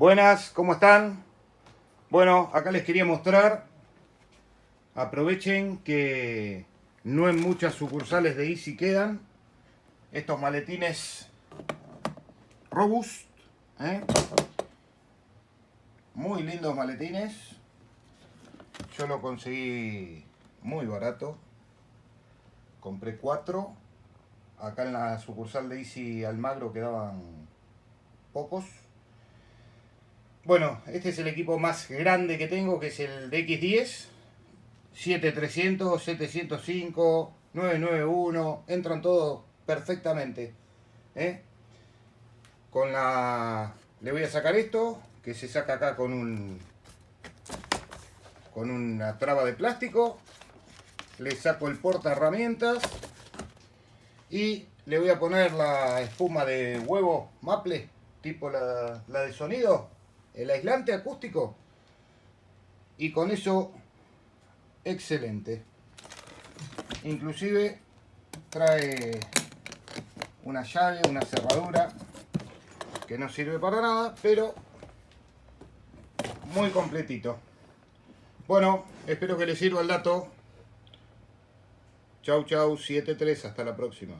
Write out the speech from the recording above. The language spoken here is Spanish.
Buenas, ¿cómo están? Bueno, acá les quería mostrar, aprovechen que no en muchas sucursales de Easy quedan estos maletines Robust, ¿eh? Muy lindos maletines. Yo lo conseguí muy barato, compré 4. Acá en la sucursal de Easy Almagro quedaban pocos. Bueno, este es el equipo más grande que tengo, que es el DX10, 7300, 705, 991, entran todos perfectamente, ¿eh? Le voy a sacar esto, que se saca acá con una traba de plástico. Le saco el porta herramientas y le voy a poner la espuma de huevo maple, tipo la de sonido, el aislante acústico, y con eso excelente. Inclusive trae una llave, una cerradura que no sirve para nada, pero muy completito. Bueno, espero que les sirva el dato. Chau chau 73, hasta la próxima.